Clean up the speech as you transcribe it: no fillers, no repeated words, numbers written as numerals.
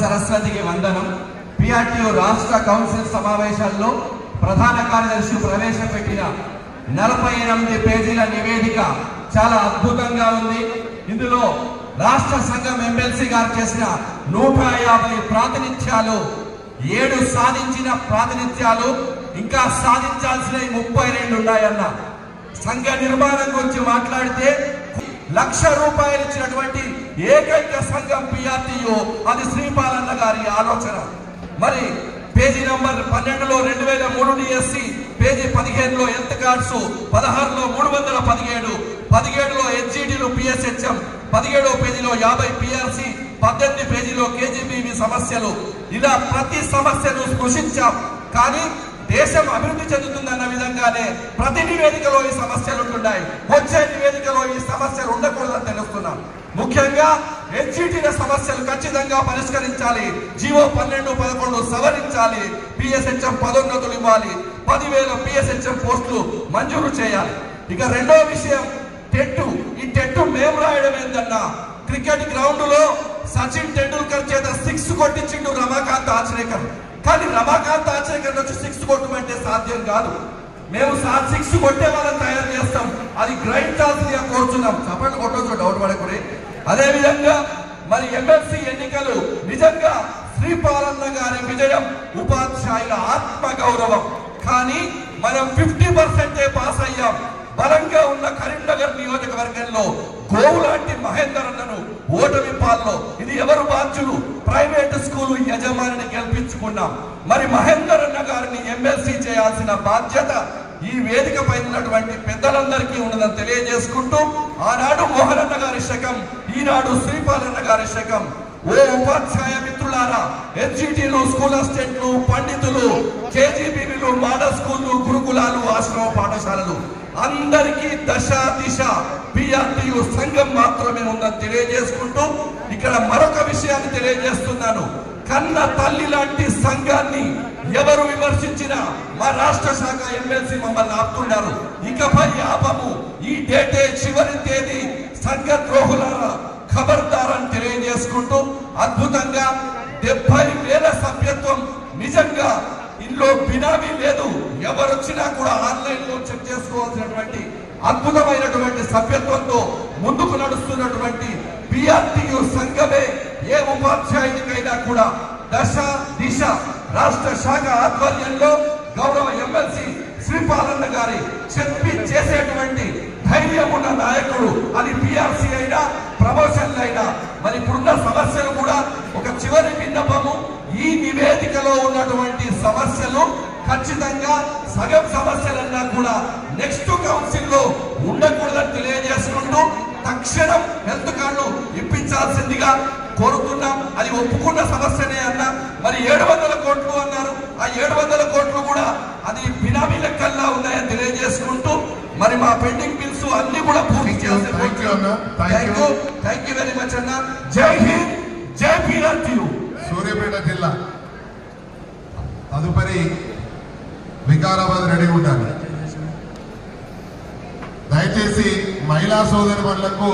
సరస్వతికి వందనం. పిఆర్టీయూ రాష్ట్ర కౌన్సిల్ సమావేశాల్లో ప్రధాన కార్యదర్శి ప్రవేశపెట్టిన 48 పేజీల నివేదిక చాలా అద్భుతంగా ఉంది. ఇందులో రాష్ట్ర సంఘం ఎమ్మెల్సీ గారు చేసిన 150 ప్రాతినిధ్యాలు, 7 సాధించిన ప్రాతినిధ్యాలు, ఇంకా సాధించాల్సిన 32 ఉన్నాయన్న. సంఘ నిర్మాణం గురించి మాట్లాడితే ₹1,00,000 ఇచ్చినటువంటి ఏకైక సంఘం పిఆర్టీయూ, అది శ్రీపాలన్న గారి ఆలోచన. మరి పేజీ నంబర్ 12లో 2003 డిఎస్సి, పేజీ 15లో హెల్త్ కార్డ్స్, 16లో 317, 17లో హెచ్జిటీలు పిఎస్హెచ్ఎం, 17వ పేజీలో 50 పిఆర్సి, 18 పేజీలో కేజీబీవీ సమస్యలు. ఇలా ప్రతి సమస్యను స్పృశించాం. కానీ దేశం అభివృద్ధి చెందుతుందన్న విధంగానే ప్రతి నివేదికలో ఈ సమస్యలు ఉంటున్నాయి. వచ్చే నివేదికలో ఈ సమస్యలు ఉండకూడదని తెలుస్తున్నాం. ముఖ్యంగా హెచ్జిటీల సమస్యలు ఖచ్చితంగా పరిష్కరించాలి. జీవో 12-11 సవరించాలి. పిఎస్హెచ్ఎం పదోన్నతులు ఇవ్వాలి. 10,000 పిఎస్హెచ్ఎం పోస్టులు మంజూరు చేయాలి. ఇక రెండో విషయం టెట్. ఈ టెట్ మేము రాయడం ఏందన్నా, క్రికెట్ గ్రౌండ్ లో సచిన్ టెండూల్కర్ చేత 6 కొట్టించిండు రమాకాంత్ ఆచరేకర్. కానీ రమాకాంత్ ఆచరేకర్ వచ్చి 6 కొట్టమంటే సాధ్యం కాదు. మేము 6 కొట్టే వాళ్ళని తయారు చేస్తాం. అది గ్రహించాల్సిందిగా కోరుతున్నాం. చప్పట్లు కొట్టొచ్చు, డౌట్ పడకూడదు. అదే విధంగా మరి ఎమ్మెల్సీ ఎన్నికలు నిజంగా శ్రీపాలన్న గారి విజయం, ఉపాధ్యాయుల ఆత్మ గౌరవం. కానీ మనం 50% పాస్ అయ్యాం. బలంగా ఉన్న కరీంనగర్ నియోజకవర్గంలో గోవులాంటి మహేందర్ అన్నను ఓటమి పాల్లో. ఇది ఎవరు బాధ్యులు? ప్రైవేట్ స్కూలు యజమానిని గెలిపించుకున్నాం. మరి మహేందర్ అన్న గారిని ఎమ్మెల్సీ చేయాల్సిన బాధ్యత ఈ వేదిక పైన ఉన్నటువంటి పెద్దలందరికీ ఉన్నదని తెలియజేసుకుంటూ, ఆనాడు మోహనన్న గారి శకం, ఈనాడు శ్రీపాలన్న గారి శకం. ఓ ఉపాధ్యాయ మిత్రులారా, హెచ్జిటీలు, స్కూల్ అసిస్టెంట్లు, పండితులు, కేజీబీవీలు, మోడల్ స్కూళ్లు, గురుకులాలు, ఆశ్రమ పాఠశాలలు అందరికీ దశ దిశ పిఆర్టీయూ సంఘం మాత్రమే ఉందని తెలియజేసుకుంటూ, ఇక్కడ మరొక విషయాన్ని తెలియజేస్తున్నాను. కన్న తల్లి లాంటి సంఘాన్ని ఎవరు విమర్శించినా మా రాష్ట్ర శాఖ ఎమ్మెల్సీ మమ్మల్ని ఆపుతున్నారు. ఇకపై ఆపము. ఈ డేటే చివరి తేదీ. సంఘ ద్రోహులారా ఖబర్దారని తెలియజేసుకుంటూ, అద్భుతంగా 70,000 సభ్యత్వం. నిజంగా ఇందులో బినామీ లేదు. ఎవరొచ్చినా కూడా ఆన్లైన్ లో చెక్ చేసుకోవాల్సినటువంటి అద్భుతమైనటువంటి సభ్యత్వంతో ముందుకు నడుస్తున్నటువంటి పిఆర్టీయూ సంఘమే ఏ ఉపాధ్యాయునికైనా కూడా దశ దిశ. రాష్ట్ర శాఖ ఆధ్వర్యంలో గౌరవ ఎమ్మెల్సీ శ్రీపాలన్న గారి చెప్పి చేసేటువంటి ధైర్యం ఉన్న నాయకుడు. అది పిఆర్సీ అయినా, ప్రమోషన్లు అయినా. మరి ఇప్పుడున్న సమస్యలు కూడా ఒక చివరి విన్నపము. ఈ నివేదికలో ఉన్నటువంటి సమస్యలు ఖచ్చితంగా సగం సమస్యలన్నా కూడా నెక్స్ట్ కౌన్సిల్ లో ఉండకూడదని తెలియజేసుకుంటూ, తక్షణం హెల్త్ కార్డు ఇప్పించాల్సిందిగా కోరుతున్నాం. అది ఒప్పుకున్న సమస్యనే అన్నా. మరి 700 కోట్లు అన్నారు. ఆ 700 కోట్లు కూడా అది బినామీ లెక్కల్లా ఉన్నాయని తెలియజేసుకుంటూ, మరి మా పెండింగ్ బిల్స్ అన్ని కూడా పూర్తి చేసే. థ్యాంక్ యూ వెరీ మచ్ అన్న. జై హింద్, జై పిఆర్టీయూ. సూర్యాపేట జిల్లా తదుపరి వికారాబాద్ రెడీ ఉంటారు. దయచేసి మహిళా సోదరి మనులకు